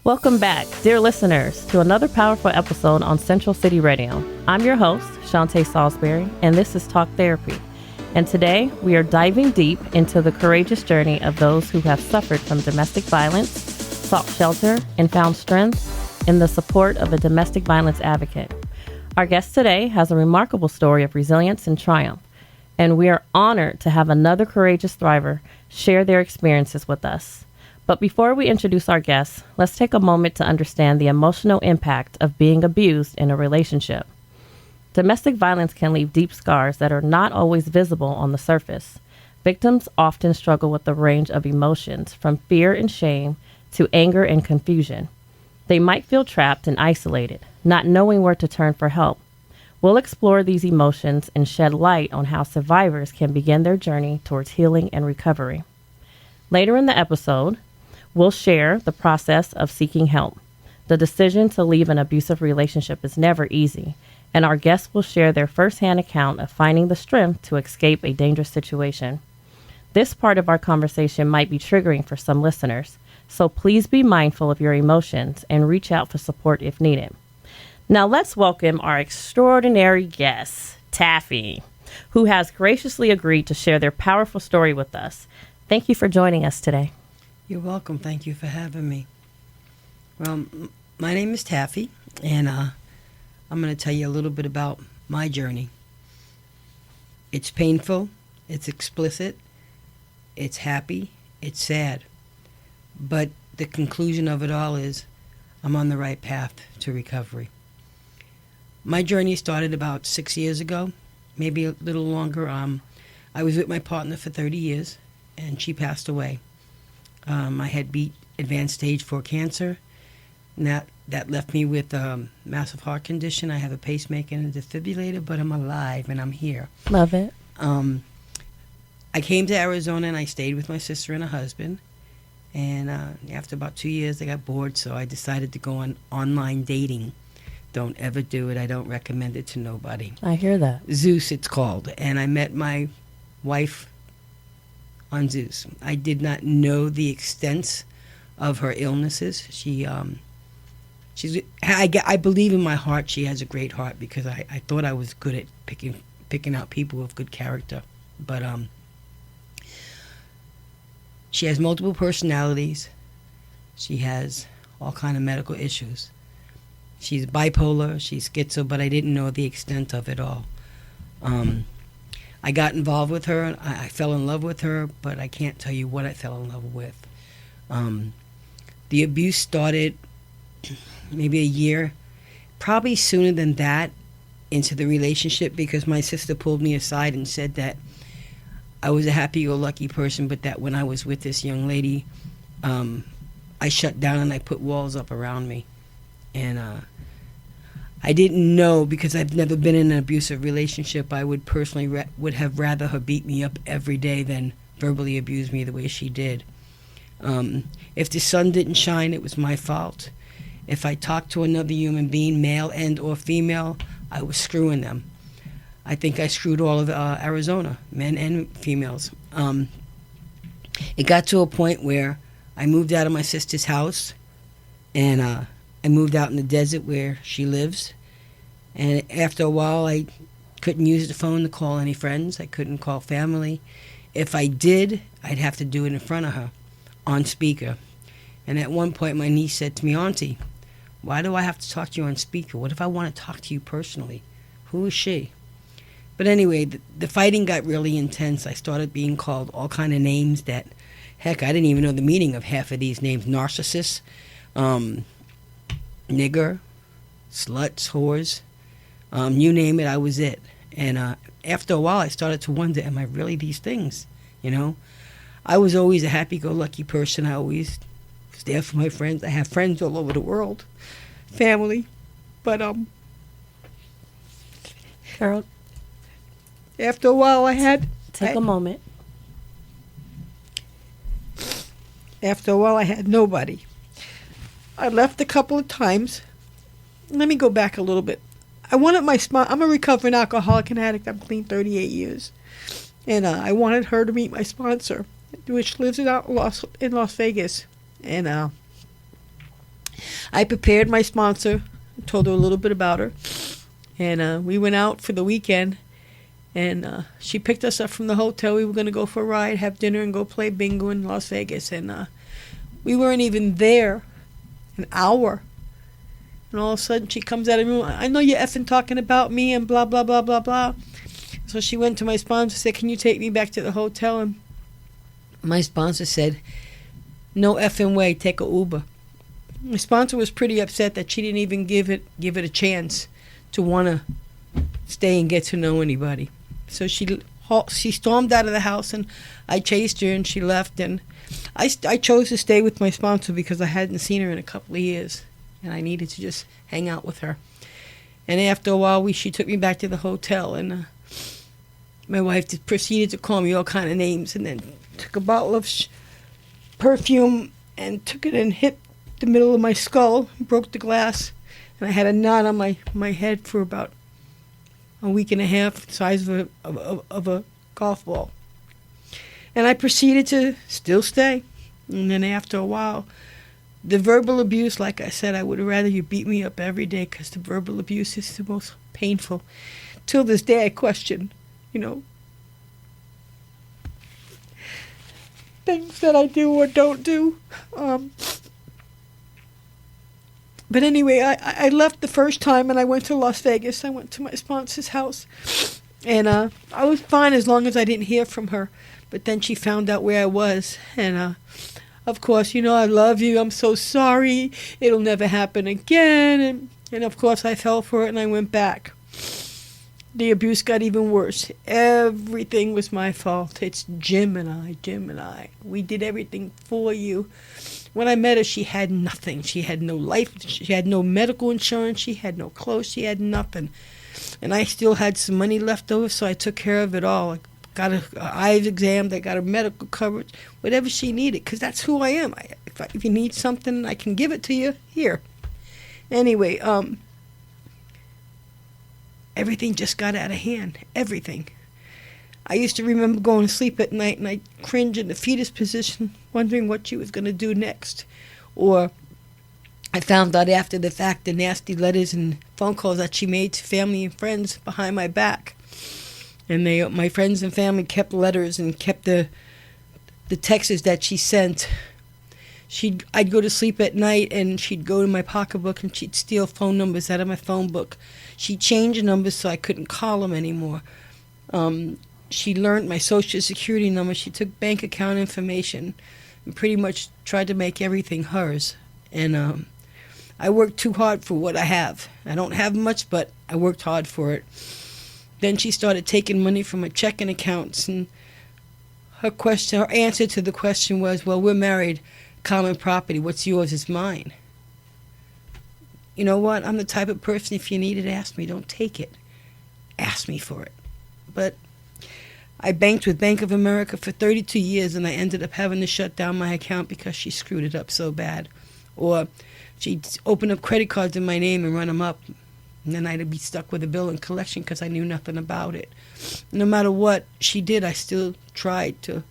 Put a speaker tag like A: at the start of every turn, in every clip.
A: Welcome back, dear listeners, to another powerful episode on Central City Radio. I'm your host, Shante Saulsberry, and this is Talk Therapy. And today, we are diving deep into the courageous journey of those who have suffered from domestic violence, sought shelter, and found strength in the support of a domestic violence advocate. Our guest today has a remarkable story of resilience and triumph, and we are honored to have another courageous thriver share their experiences with us. But before we introduce our guests, let's take a moment to understand the emotional impact of being abused in a relationship. Domestic violence can leave deep scars that are not always visible on the surface. Victims often struggle with a range of emotions, from fear and shame to anger and confusion. They might feel trapped and isolated, not knowing where to turn for help. We'll explore these emotions and shed light on how survivors can begin their journey towards healing and recovery. Later in the episode, we'll share the process of seeking help. The decision to leave an abusive relationship is never easy, and our guests will share their firsthand account of finding the strength to escape a dangerous situation. This part of our conversation might be triggering for some listeners, so please be mindful of your emotions and reach out for support if needed. Now let's welcome our extraordinary guest, Taffy, who has graciously agreed to share their powerful story with us. Thank you for joining us today.
B: You're welcome. Thank you for having me. Well, my name is Taffy, and I'm going to tell you a little bit about my journey. It's painful, it's explicit, it's happy, it's sad. But the conclusion of it all is I'm on the right path to recovery. My journey started about 6 years ago, maybe a little longer. I was with my partner for 30 years, and she passed away. I had beat advanced stage 4 cancer, and that left me with a massive heart condition. I have a pacemaker and a defibrillator, but I'm alive and I'm here.
A: Love it.
B: I came to Arizona and I stayed with my sister and her husband. And after about 2 years, I got bored, so I decided to go on online dating. Don't ever do it. I don't recommend it to nobody.
A: I hear that.
B: Zeus, it's called. And I met my wife on Zeus. I did not know the extent of her illnesses. I believe in my heart she has a great heart, because I thought I was good at picking out people with good character. But she has multiple personalities. She has all kind of medical issues. She's bipolar, she's schizo, but I didn't know the extent of it all. I got involved with her. I fell in love with her, but I can't tell you what I fell in love with. The abuse started maybe a year, probably sooner than that, into the relationship, because my sister pulled me aside and said that I was a happy-go-lucky person, but that when I was with this young lady, I shut down and I put walls up around me. And I didn't know, because I've never been in an abusive relationship. I would personally would have rather her beat me up every day than verbally abuse me the way she did. If the sun didn't shine, it was my fault. If I talked to another human being, male and or female, I was screwing them. I think I screwed all of Arizona, men and females. It got to a point where I moved out of my sister's house, and I moved out in the desert where she lives. And after a while, I couldn't use the phone to call any friends. I couldn't call family. If I did, I'd have to do it in front of her, on speaker. And at one point, my niece said to me, "Auntie, why do I have to talk to you on speaker? What if I want to talk to you personally? Who is she?" But anyway, the fighting got really intense. I started being called all kind of names that, heck, I didn't even know the meaning of half of these names. Narcissist, nigger, sluts, whores, you name it, I was it. And after a while, I started to wonder, am I really these things? You know, I was always a happy-go-lucky person. I always was there for my friends. I have friends all over the world, family. But
A: Carol,
B: after a while,
A: take a moment.
B: After a while, I had nobody. I left a couple of times. Let me go back a little bit. I wanted my sponsor. I'm a recovering alcoholic and addict. I'm clean 38 years. And I wanted her to meet my sponsor, which lives in Las Vegas. And I prepared my sponsor, told her a little bit about her, and we went out for the weekend. And she picked us up from the hotel. We were going to go for a ride, have dinner, and go play bingo in Las Vegas. And we weren't even there an hour. And all of a sudden, she comes out of the room. I know you're effing talking about me and blah, blah, blah, blah, blah. So she went to my sponsor and said, can you take me back to the hotel? And my sponsor said, no effing way, take a Uber. My sponsor was pretty upset that she didn't even give it a chance to want to stay and get to know anybody. So she stormed out of the house, and I chased her, and she left. And I chose to stay with my sponsor because I hadn't seen her in a couple of years, and I needed to just hang out with her. And after a while, she took me back to the hotel, and my wife proceeded to call me all kind of names, and then took a bottle of perfume and took it and hit the middle of my skull, broke the glass, and I had a knot on my head for about a week and a half, the size of a golf ball. And I proceeded to still stay. And then after a while, the verbal abuse, like I said, I would rather you beat me up every day, because the verbal abuse is the most painful. Till this day, I question, things that I do or don't do. But anyway, I left the first time, and I went to Las Vegas. I went to my sponsor's house, and I was fine as long as I didn't hear from her. But then she found out where I was, and of course, I love you, I'm so sorry, it'll never happen again, and of course I fell for it, and I went back. The abuse got even worse. Everything was my fault. It's Jim and I. We did everything for you. When I met her, she had nothing. She had no life. She had no medical insurance. She had no clothes. She had nothing. And I still had some money left over, so I took care of it all. I got her eyes examined. I got her medical coverage, whatever she needed, because that's who I am. If you need something, I can give it to you. Here. Anyway, everything just got out of hand. Everything. I used to remember going to sleep at night, and I'd cringe in the fetus position, wondering what she was going to do next. Or I found out after the fact the nasty letters and phone calls that she made to family and friends behind my back. And my friends and family kept letters and kept the texts that she sent. I'd go to sleep at night, and she'd go to my pocketbook, and she'd steal phone numbers out of my phone book. She'd change numbers so I couldn't call them anymore. She learned my Social Security number. She took bank account information and pretty much tried to make everything hers. And I worked too hard for what I have. I don't have much, but I worked hard for it. Then she started taking money from my checking accounts, and her answer to the question was, well, we're married, common property. What's yours is mine. You know what? I'm the type of person, if you need it, ask me. Don't take it. Ask me for it. But I banked with Bank of America for 32 years, and I ended up having to shut down my account because she screwed it up so bad. Or she'd open up credit cards in my name and run them up, and then I'd be stuck with a bill in collection because I knew nothing about it. No matter what she did, I still tried to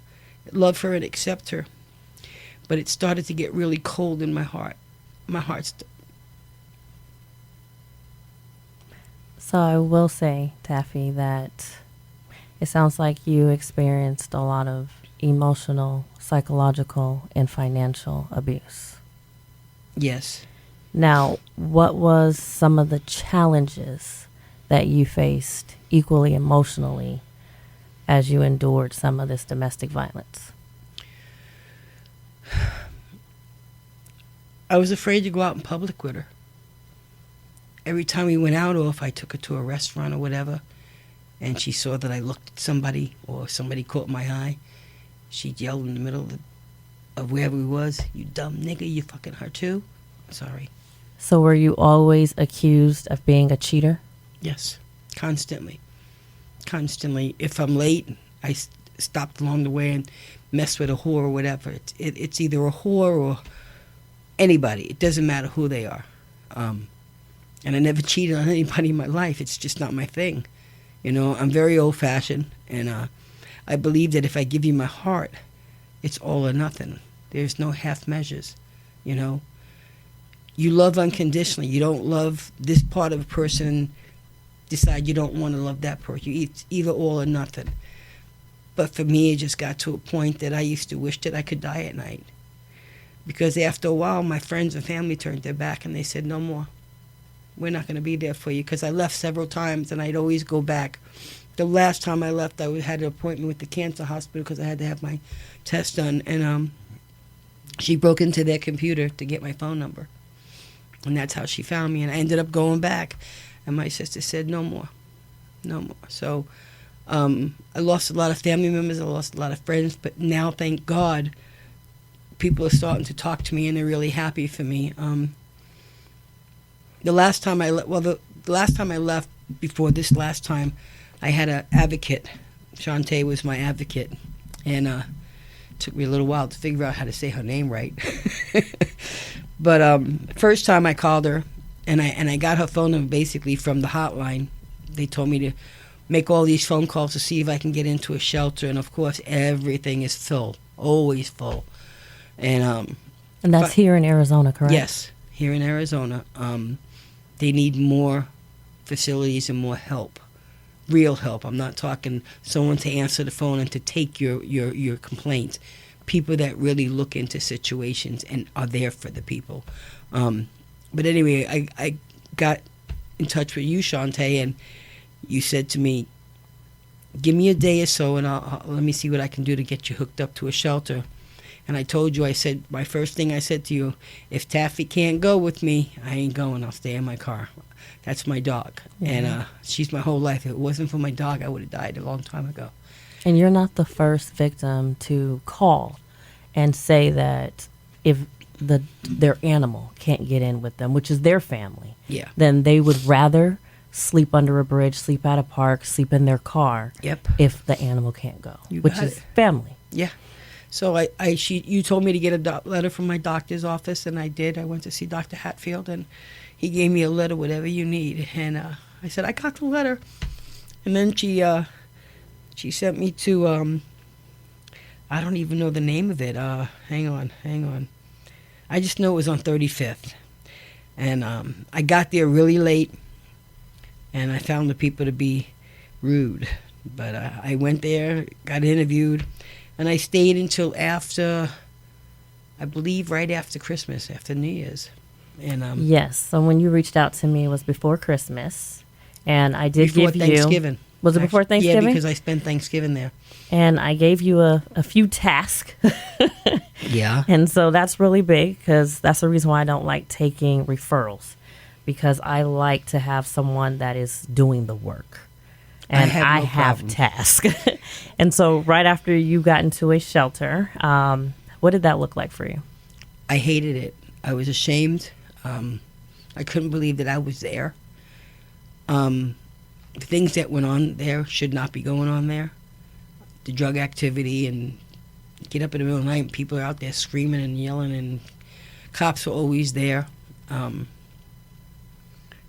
B: love her and accept her. But it started to get really cold in my heart. My heart's...
A: So I will say, Taffy, that it sounds like you experienced a lot of emotional, psychological, and financial abuse.
B: Yes.
A: Now, what was some of the challenges that you faced equally emotionally as you endured some of this domestic violence?
B: I was afraid to go out in public with her. Every time we went out, or if I took her to a restaurant or whatever, and she saw that I looked at somebody or somebody caught my eye, she'd yell in the middle of wherever we was, "You dumb nigga, you fucking her too?" Sorry.
A: So were you always accused of being a cheater?
B: Yes, constantly. Constantly. If I'm late, I stopped along the way and messed with a whore or whatever. It's either a whore or anybody. It doesn't matter who they are. And I never cheated on anybody in my life. It's just not my thing. I'm very old-fashioned, and I believe that if I give you my heart, it's all or nothing. There's no half measures, you love unconditionally. You don't love this part of a person, decide you don't want to love that person. It's either all or nothing. But for me, it just got to a point that I used to wish that I could die at night. Because after a while, my friends and family turned their back and they said, no more. We're not going to be there for you. Because I left several times and I'd always go back. The last time I left, I had an appointment with the cancer hospital because I had to have my test done. And she broke into their computer to get my phone number. And that's how she found me. And I ended up going back. And my sister said, no more. No more. So I lost a lot of family members. I lost a lot of friends. But now, thank God, people are starting to talk to me and they're really happy for me. The last time I left before this last time, I had an advocate. Shante was my advocate. And it took me a little while to figure out how to say her name right. But first time I called her, and I got her phone number basically from the hotline. They told me to make all these phone calls to see if I can get into a shelter, and of course everything is full, always full. And
A: that's here in Arizona, correct?
B: Yes, here in Arizona. They need more facilities and more help, real help. I'm not talking someone to answer the phone and to take your complaints. People that really look into situations and are there for the people. But anyway, I got in touch with you, Shante, and you said to me, give me a day or so and let me see what I can do to get you hooked up to a shelter. And I told you, I said, my first thing I said to you, if Taffy can't go with me, I ain't going. I'll stay in my car. That's my dog. Mm-hmm. And she's my whole life. If it wasn't for my dog, I would have died a long time ago.
A: And you're not the first victim to call and say that if their animal can't get in with them, which is their family, then they would rather sleep under a bridge, sleep at a park, sleep in their car.
B: Yep.
A: If the animal can't go, which is family.
B: Yeah. So you told me to get a letter from my doctor's office, and I did. I went to see Dr. Hatfield, and he gave me a letter, whatever you need. And I said, I got the letter. And then she sent me to, I don't even know the name of it. Hang on. I just know it was on 35th. And I got there really late, and I found the people to be rude. But I went there, got interviewed, and I stayed until after, I believe, right after Christmas, after New Year's. And
A: yes. So when you reached out to me, it was before Christmas, and I did
B: before
A: give you.
B: Thanksgiving.
A: Was it before Thanksgiving?
B: Yeah, because I spent Thanksgiving there.
A: And I gave you a few tasks.
B: Yeah.
A: And so that's really big, because that's the reason why I don't like taking referrals, because I like to have someone that is doing the work. And I have tasks. And so right after you got into a shelter, what did that look like for you?
B: I hated it. I was ashamed. I couldn't believe that I was there. The things that went on there should not be going on there. The drug activity, and get up in the middle of the night and people are out there screaming and yelling, and cops were always there. But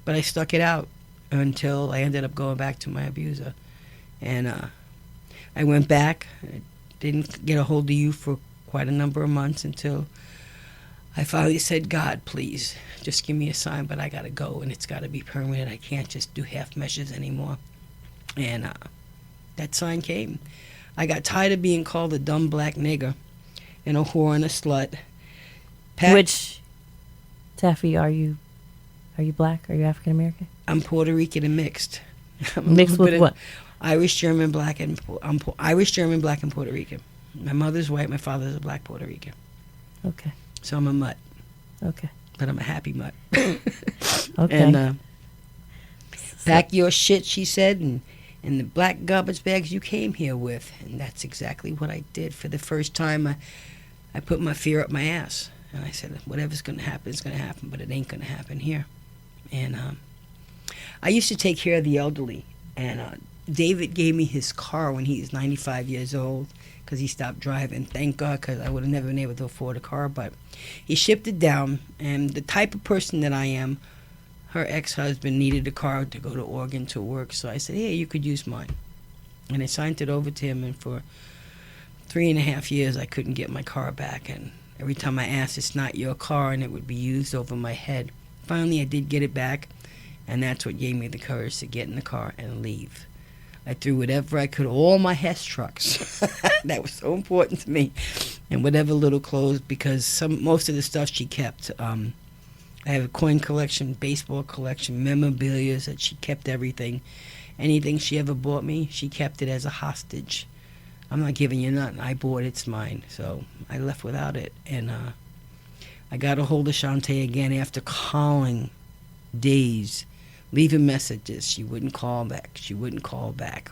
B: I stuck it out until I ended up going back to my abuser. And I went back. I didn't get a hold of you for quite a number of months until I finally said, God, please, just give me a sign, but I got to go, and it's got to be permanent. I can't just do half measures anymore. And that sign came. I got tired of being called a dumb black nigger and a whore and a slut.
A: Which, Taffy, are you black? Are you African American?
B: I'm Puerto Rican and mixed.
A: Mixed with what?
B: Irish, German, black, and I'm Irish, German, black, and Puerto Rican. My mother's white. My father's a black Puerto Rican.
A: Okay.
B: So I'm a mutt.
A: Okay.
B: But I'm a happy mutt.
A: Okay.
B: And pack your shit, she said, and the black garbage bags you came here with. And that's exactly what I did. For the first time, I put my fear up my ass. And I said, whatever's going to happen is going to happen, but it ain't going to happen here. And I used to take care of the elderly. And David gave me his car when he was 95 years old because he stopped driving. Thank God, because I would have never been able to afford a car. But he shipped it down. And the type of person that I am, her ex-husband needed a car to go to Oregon to work. So I said, hey, you could use mine. And I signed it over to him. And for 3.5 years, I couldn't get my car back. And Every time I asked, it's not your car, and it would be used over my head. Finally, I did get it back, and that's what gave me the courage to get in the car and leave. I threw whatever I could, all my Hess trucks. That was so important to me. And whatever little clothes, because most of the stuff she kept. I have a coin collection, baseball collection, memorabilia that she kept everything. Anything she ever bought me, she kept it as a hostage. I'm not giving you nothing. I bought it, it's mine. So I left without it. And I got a hold of Shante again after calling days, leaving messages. She wouldn't call back. She wouldn't call back.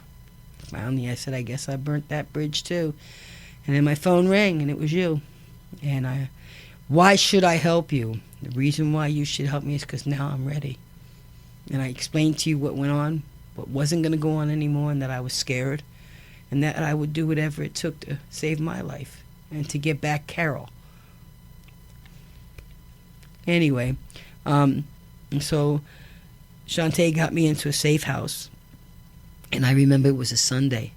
B: Finally, I said, I guess I burnt that bridge too. And then my phone rang, and it was you. And why should I help you? The reason why you should help me is because now I'm ready. And I explained to you what went on, what wasn't going to go on anymore, and that I was scared, and that I would do whatever it took to save my life and to get back Carol. Anyway, so Shante got me into a safe house, and I remember it was a Sunday,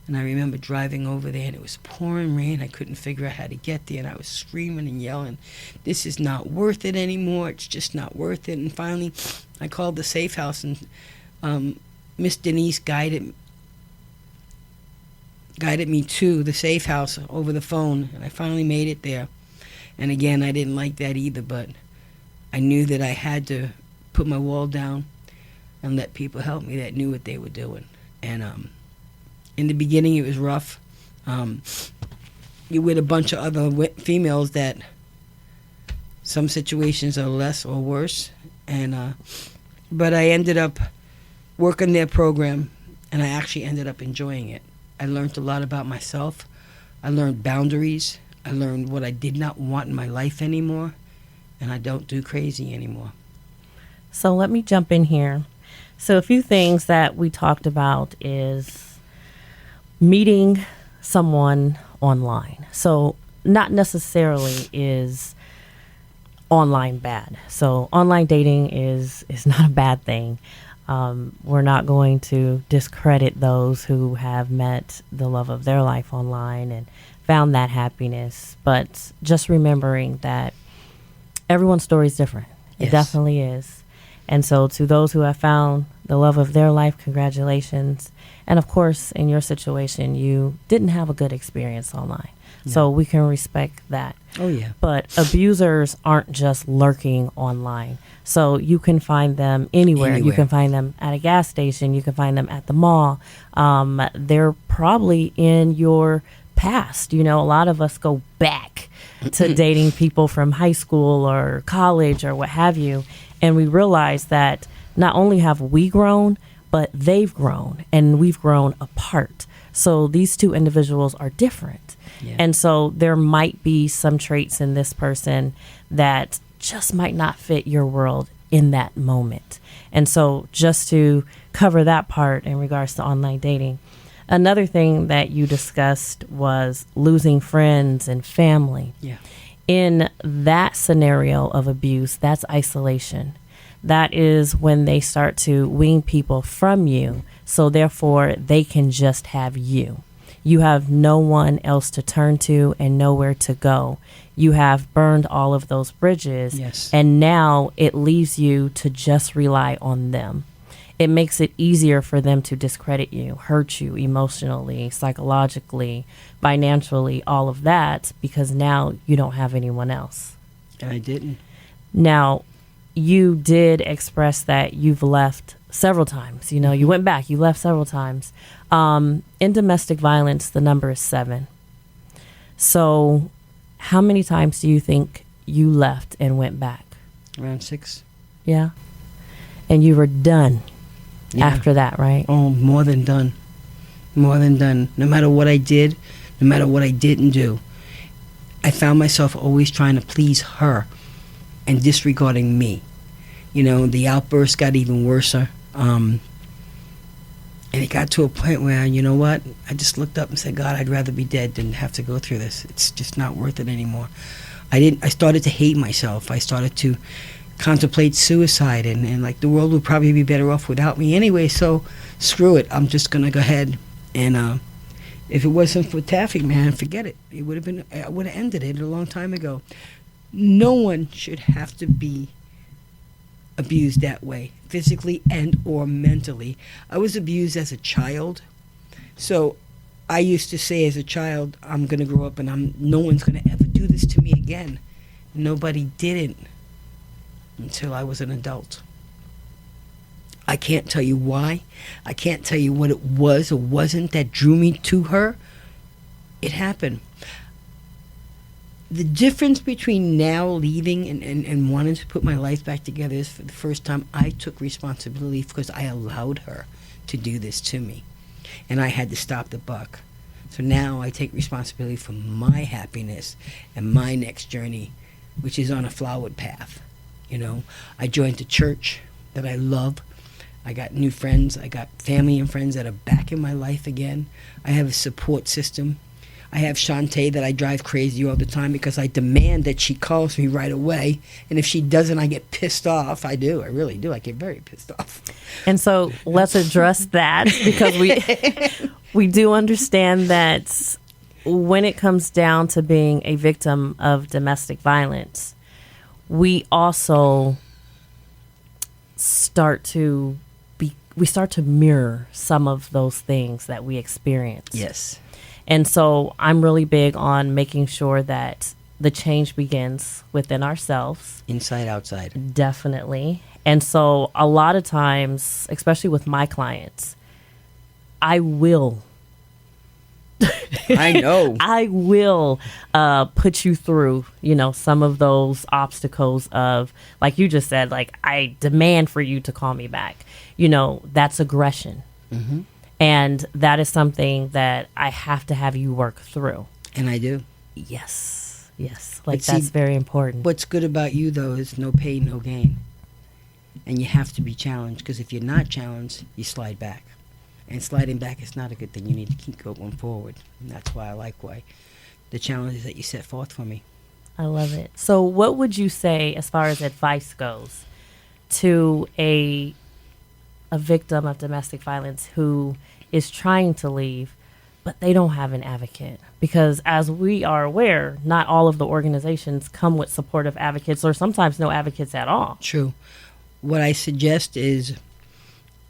B: and I remember driving over there, and it was pouring rain. I couldn't figure out how to get there, and I was screaming and yelling, this is not worth it anymore. It's just not worth it. And finally, I called the safe house, and Miss Denise guided me to the safe house over the phone, and I finally made it there. And again, I didn't like that either, but I knew that I had to put my wall down and let people help me that knew what they were doing. And in the beginning, it was rough. You're with a bunch of other females that some situations are less or worse. And but I ended up working their program, and I actually ended up enjoying it. I learned a lot about myself. I learned boundaries. I learned what I did not want in my life anymore, and I don't do crazy anymore.
A: So let me jump in here. So a few things that we talked about is meeting someone online. So not necessarily is online bad. So online dating is not a bad thing. We're not going to discredit those who have met the love of their life online and found that happiness, but just remembering that everyone's story is different. It definitely is. And so to those who have found the love of their life, congratulations. And of course, in your situation, you didn't have a good experience online. No. So we can respect that.
B: Oh, yeah.
A: But abusers aren't just lurking online. So you can find them anywhere. You can find them at a gas station. You can find them at the mall. They're probably in your past. You know, a lot of us go back to dating people from high school or college or what have you. And we realize that not only have we grown, but they've grown and we've grown apart. So these two individuals are different. Yeah. And so there might be some traits in this person that just might not fit your world in that moment. And so just to cover that part in regards to online dating, another thing that you discussed was losing friends and family.
B: Yeah.
A: In that scenario of abuse, that's isolation. That is when they start to wean people from you, so therefore they can just have you. You have no one else to turn to and nowhere to go. You have burned all of those bridges, and now it leaves you to just rely on them. It makes it easier for them to discredit you, hurt you emotionally, psychologically, financially, all of that, because now you don't have anyone else.
B: And I didn't.
A: Now, you did express that you've left several times. You know, you went back, you left several times. In domestic violence, the number is 7. So how many times do you think you left and went back?
B: Around 6.
A: Yeah. And you were done after that, right?
B: Oh, more than done. More than done. No matter what I did, no matter what I didn't do, I found myself always trying to please her and disregarding me. You know, the outburst got even worse. And it got to a point where, you know what? I just looked up and said, God, I'd rather be dead than have to go through this. It's just not worth it anymore. I started to hate myself. I started to contemplate suicide, and like the world would probably be better off without me anyway, so screw it. I'm just going to go ahead and If it wasn't for Taffy, man, forget it. It would have been. I would have ended it a long time ago. No one should have to be abused that way, physically and or mentally. I was abused as a child, so I used to say as a child, I'm gonna grow up and no one's gonna ever do this to me again. Nobody didn't until I was an adult. I can't tell you why. I can't tell you what it was or wasn't that drew me to her. It happened. The difference between now leaving and wanting to put my life back together is for the first time I took responsibility because I allowed her to do this to me. And I had to stop the buck. So now I take responsibility for my happiness and my next journey, which is on a flowered path. You know, I joined a church that I love. I got new friends. I got family and friends that are back in my life again. I have a support system. I have Shante that I drive crazy all the time because I demand that she calls me right away. And if she doesn't, I get pissed off. I do. I really do. I get very pissed off.
A: And so let's address that because we do understand that when it comes down to being a victim of domestic violence, we also start to mirror some of those things that we experience.
B: Yes.
A: And so I'm really big on making sure that the change begins within ourselves.
B: Inside, outside.
A: Definitely. And so a lot of times, especially with my clients, I will
B: I know.
A: I will put you through, some of those obstacles of, like you just said, like, I demand for you to call me back. That's aggression.
B: Mm-hmm.
A: And that is something that I have to have you work through.
B: And I do.
A: Yes. Like,
B: But
A: that's
B: see,
A: very important.
B: What's good about you, though, is no pain, no gain. And you have to be challenged, because if you're not challenged, you slide back. And sliding back is not a good thing. You need to keep going forward. And that's why I like the challenges that you set forth for me.
A: I love it. So what would you say, as far as advice goes, to a victim of domestic violence who is trying to leave, but they don't have an advocate? Because as we are aware, not all of the organizations come with supportive advocates, or sometimes no advocates at all.
B: True. What I suggest is,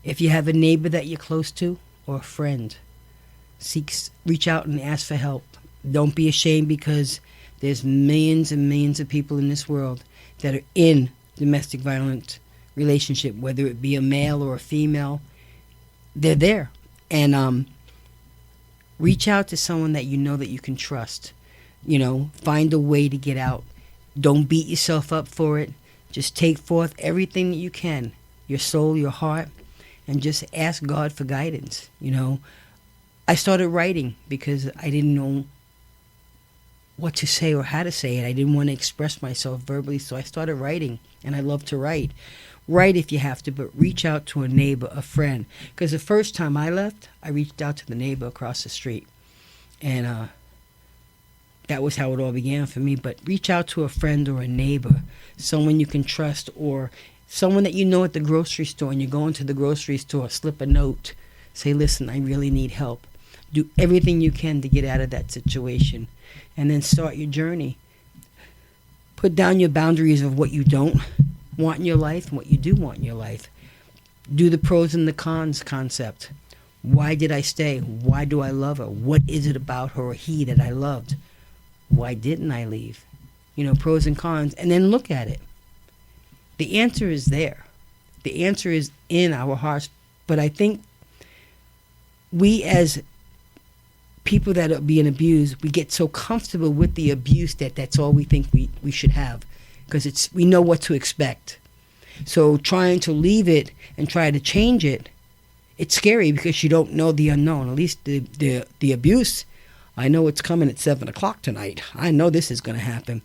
B: if you have a neighbor that you're close to or a friend, reach out and ask for help. Don't be ashamed, because there's millions and millions of people in this world that are in domestic violence relationship, whether it be a male or a female. They're there. And reach out to someone that you know that you can trust. Find a way to get out. Don't beat yourself up for it. Just take forth everything that you can, your soul, your heart, and just ask God for guidance. I started writing because I didn't know what to say or how to say it. I didn't want to express myself verbally, so I started writing, and I love to write. Write if you have to, but reach out to a neighbor, a friend. Because the first time I left, I reached out to the neighbor across the street. And that was how it all began for me. But reach out to a friend or a neighbor, someone you can trust, or someone that you know at the grocery store, and you go into the grocery store, slip a note, say, listen, I really need help. Do everything you can to get out of that situation, and then start your journey. Put down your boundaries of what you don't want in your life and what you do want in your life. Do the pros and the cons concept. Why did I stay? Why do I love her? What is it about her or he that I loved? Why didn't I leave? Pros and cons, and then look at it. The answer is there. The answer is in our hearts. But I think we, as people that are being abused, we get so comfortable with the abuse that that's all we think we should have, because we know what to expect. So trying to leave it and try to change it, it's scary, because you don't know the unknown. At least the abuse, I know it's coming at 7 o'clock tonight. I know this is going to happen.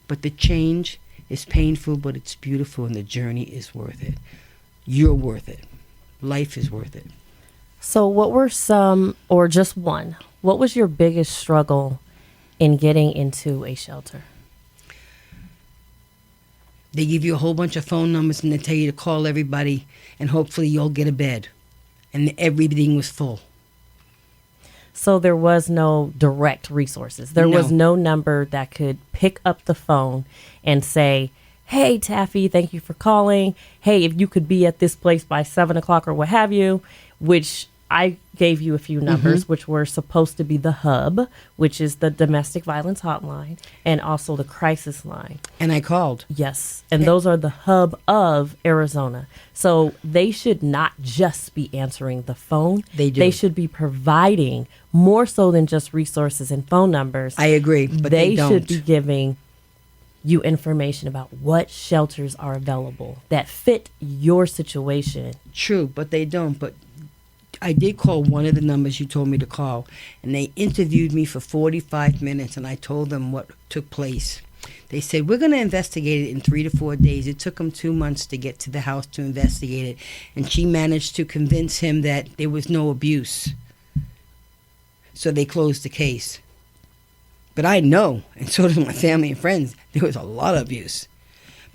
B: But the change is painful, but it's beautiful, and the journey is worth it. You're worth it. Life is worth it.
A: So what were some, or just one, what was your biggest struggle in getting into a shelter?
B: They give you a whole bunch of phone numbers, and they tell you to call everybody, and hopefully you'll get a bed. And everything was full.
A: So there was no direct resources. There was no number that could pick up the phone and say, hey, Taffy, thank you for calling. Hey, if you could be at this place by 7 o'clock or what have you, which I gave you a few numbers, which were supposed to be the hub, which is the domestic violence hotline, and also the crisis line.
B: And I called.
A: Yes. And those are the hub of Arizona. So they should not just be answering the phone.
B: They do.
A: They should be providing more so than just resources and phone numbers.
B: I agree, but they don't.
A: Should be giving you information about what shelters are available that fit your situation.
B: True, but they don't. But I did call one of the numbers you told me to call, and they interviewed me for 45 minutes, and I told them what took place. They said, we're going to investigate it in 3 to 4 days. It took them 2 months to get to the house to investigate it, and she managed to convince him that there was no abuse. So they closed the case. But I know, and so did my family and friends, there was a lot of abuse.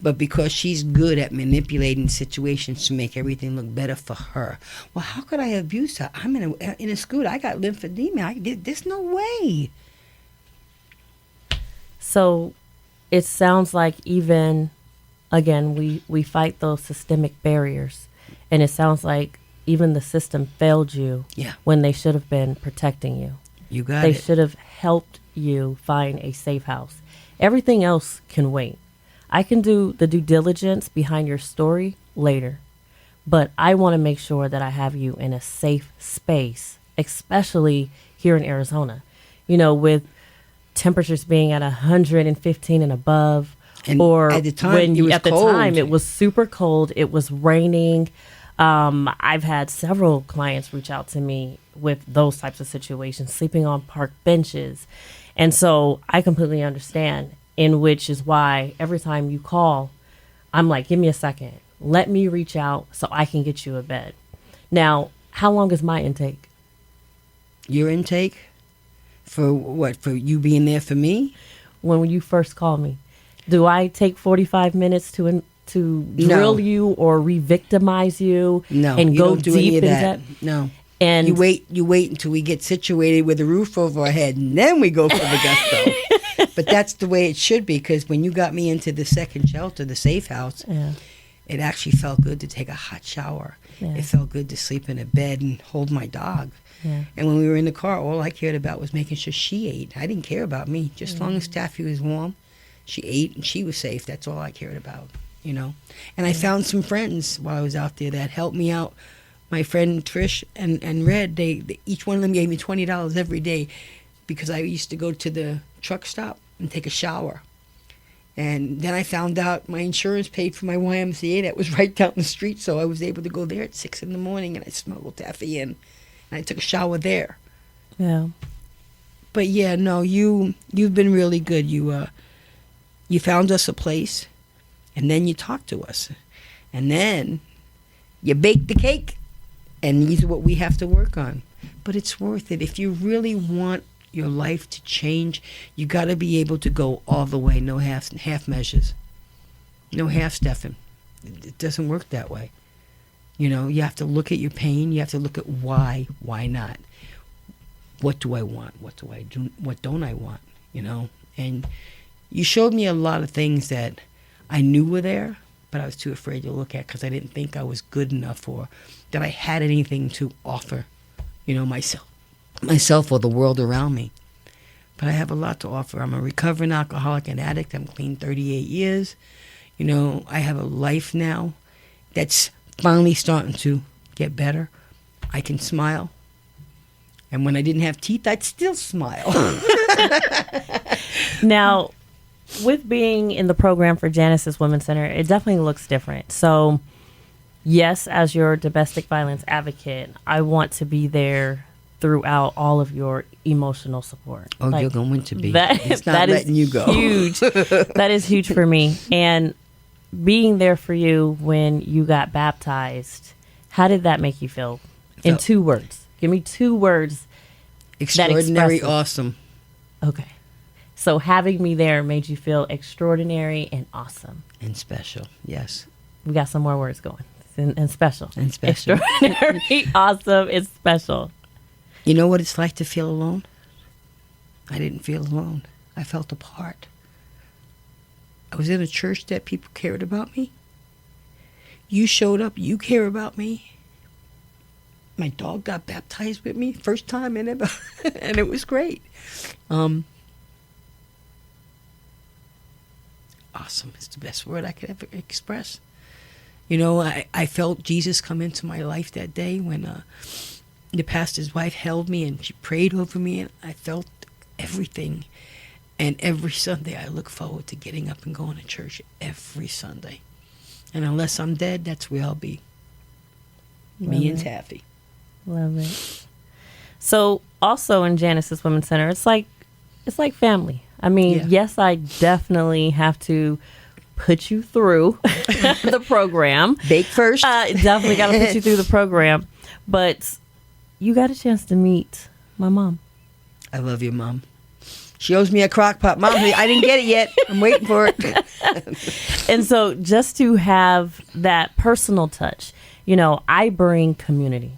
B: But because she's good at manipulating situations to make everything look better for her. Well, how could I abuse her? I'm in a scooter. I got lymphedema. There's no way.
A: So it sounds like even, again, we fight those systemic barriers. And it sounds like even the system failed you when they should have been protecting you.
B: You got
A: They
B: it.
A: should have helped you find a safe house. Everything else can wait. I can do the due diligence behind your story later, but I want to make sure that I have you in a safe space, especially here in Arizona. You know, with temperatures being at 115 and above,
B: and
A: or
B: at the time,
A: it was super cold. It was raining. I've had several clients reach out to me with those types of situations, sleeping on park benches. And so I completely understand, in which is why every time you call, I'm like, give me a second. Let me reach out so I can get you a bed. Now, how long is my intake?
B: Your intake? For what? For you being there for me?
A: When you first call me. Do I take 45 minutes to drill you or re-victimize you?
B: No,
A: and
B: you
A: go
B: don't do
A: deep
B: any of
A: into
B: that. No.
A: And
B: you wait until we get situated with a roof over our head, and then we go for the gusto. But that's the way it should be, because when you got me into the second shelter, the safe house, it actually felt good to take a hot shower.
A: Yeah.
B: It felt good to sleep in a bed and hold my dog.
A: Yeah.
B: And when we were in the car, all I cared about was making sure she ate. I didn't care about me. Just as long as Taffy was warm, she ate and she was safe. That's all I cared about, you know. And I found some friends while I was out there that helped me out. My friend Trish and Red, they each one of them gave me $20 every day, because I used to go to the truck stop and take a shower. And then I found out my insurance paid for my YMCA that was right down the street, so I was able to go there at 6 in the morning, and I smuggled Taffy in, and I took a shower there.
A: Yeah.
B: But yeah, no, you've been really good. You found us a place, and then you talked to us, and then you baked the cake, and these are what we have to work on. But it's worth it. If you really want your life to change, you got to be able to go all the way, no half measures, no half-stepping. It doesn't work that way. You know, you have to look at your pain. You have to look at why not. What do I want? What do I do? What don't I want? You know, and you showed me a lot of things that I knew were there, but I was too afraid to look at, because I didn't think I was good enough, or that I had anything to offer, you know, myself or the world around me. But I have a lot to offer. I'm a recovering alcoholic and addict. I'm clean 38 years. You know, I have a life now that's finally starting to get better. I can smile. And when I didn't have teeth, I'd still smile.
A: Now, with being in the program for Janice's Women's Center, it definitely looks different. So, yes, as your domestic violence advocate, I want to be there throughout all of your emotional support.
B: Oh, you're going to be. It's not
A: that
B: letting
A: is
B: you go.
A: Huge. That is huge for me. And being there for you when you got baptized, how did that make you feel? In 2 words. Give me 2 words.
B: Extraordinary, awesome.
A: Okay. So having me there made you feel extraordinary and awesome.
B: And special, yes.
A: We got some more words going. And special.
B: And special.
A: Extraordinary, awesome, and special.
B: You know what it's like to feel alone? I didn't feel alone. I felt a part. I was in a church that people cared about me. You showed up, you care about me. My dog got baptized with me, first time in it, and it was great. Awesome is the best word I could ever express. You know, I felt Jesus come into my life that day when the pastor's wife held me and she prayed over me, and I felt everything. And every Sunday I look forward to getting up and going to church every Sunday. And unless I'm dead, that's where I'll be. Me and Taffy.
A: Love it. So also in Janice's Women's Center, it's like family. I mean, yes, I definitely have to put you through the program.
B: Bake first.
A: Definitely got to put you through the program. But you got a chance to meet my mom.
B: I love your mom. She owes me a crock pot. Mom, I didn't get it yet. I'm waiting for it.
A: And so just to have that personal touch, you know, I bring community.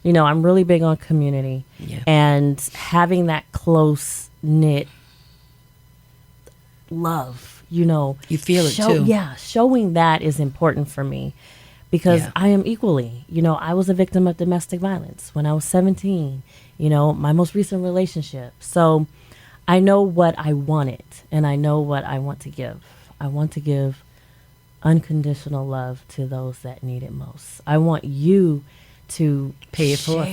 A: You know, I'm really big on community.
B: Yeah.
A: And having that close-knit love, you know.
B: You feel it too.
A: Yeah, showing that is important for me because I am equally, you know, I was a victim of domestic violence when I was 17, you know, my most recent relationship. So I know what I wanted and I know what I want to give. I want to give unconditional love to those that need it most. I want you to
B: pay it forth.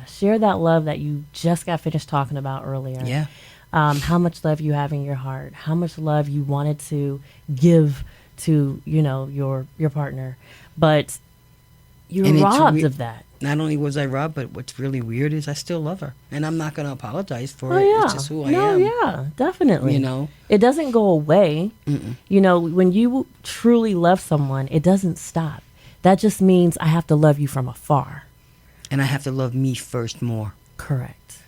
A: Share that love that you just got finished talking about earlier.
B: Yeah.
A: How much love you have in your heart, how much love you wanted to give to, you know, your partner, but you're robbed of that.
B: Not only was I robbed, but what's really weird is I still love her, and I'm not going to apologize for
A: Oh,
B: it.
A: yeah.
B: It's just who I am.
A: Yeah, definitely.
B: You know,
A: it doesn't go away. You know, when you truly love someone, it doesn't stop. That just means I have to love you from afar.
B: And I have to love me first more.
A: Correct.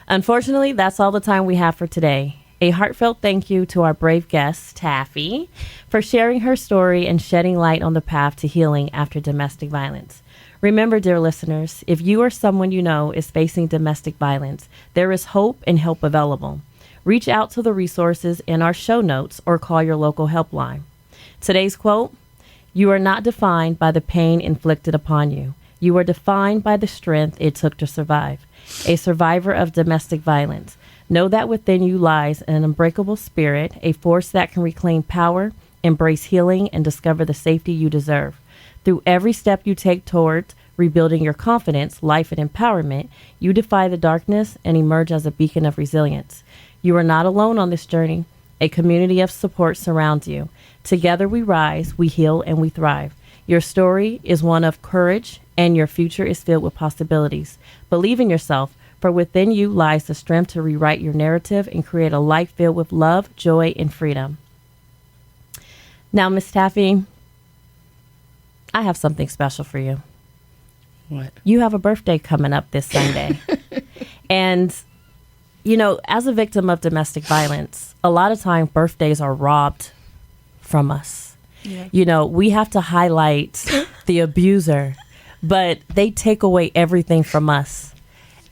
A: Unfortunately, that's all the time we have for today. A heartfelt thank you to our brave guest, Taffy, for sharing her story and shedding light on the path to healing after domestic violence. Remember, dear listeners, if you or someone you know is facing domestic violence, there is hope and help available. Reach out to the resources in our show notes or call your local helpline. Today's quote: "You are not defined by the pain inflicted upon you. You are defined by the strength it took to survive." A survivor of domestic violence, know that within you lies an unbreakable spirit, a force that can reclaim power, embrace healing, and discover the safety you deserve. Through every step you take toward rebuilding your confidence, life, and empowerment, you defy the darkness and emerge as a beacon of resilience. You are not alone on this journey. A community of support surrounds you. Together we rise, we heal, and we thrive. Your story is one of courage, and your future is filled with possibilities. Believe in yourself, for within you lies the strength to rewrite your narrative and create a life filled with love, joy, and freedom. Now, Miss Taffy, I have something special for you.
B: What?
A: You have a birthday coming up this Sunday. And, you know, as a victim of domestic violence, a lot of times birthdays are robbed from us. Yeah. You know, we have to highlight the abuser, but they take away everything from us.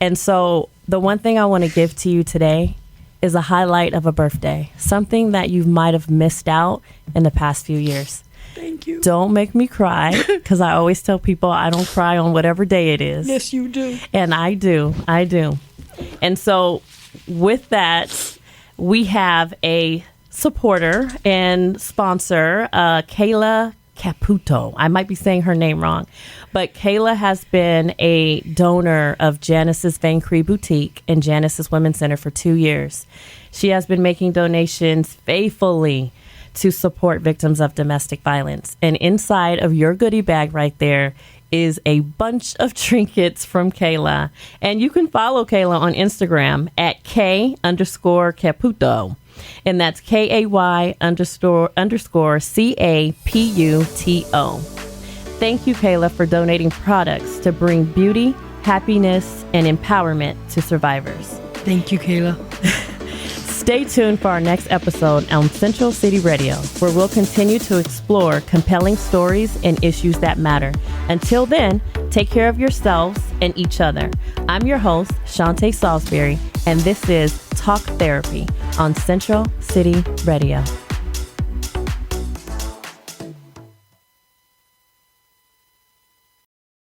A: And so the one thing I want to give to you today is a highlight of a birthday, something that you might have missed out in the past few years.
B: Thank you.
A: Don't make me cry, because I always tell people I don't cry on whatever day it is.
B: Yes, you do.
A: And I do. And so with that, we have a supporter and sponsor, Kayla Caputo. I might be saying her name wrong, but Kayla has been a donor of Janice's Van Cree Boutique and Janice's Women's Center for 2 years. She has been making donations faithfully to support victims of domestic violence. And inside of your goodie bag right there is a bunch of trinkets from Kayla. And you can follow Kayla on Instagram at K_Caputo. And that's KAY__CAPUTO. Thank you, Kayla, for donating products to bring beauty, happiness, and empowerment to survivors.
B: Thank you, Kayla.
A: Stay tuned for our next episode on Central City Radio, where we'll continue to explore compelling stories and issues that matter. Until then, take care of yourselves and each other. I'm your host, Shante Saulsberry, and this is Talk Therapy on Central City Radio.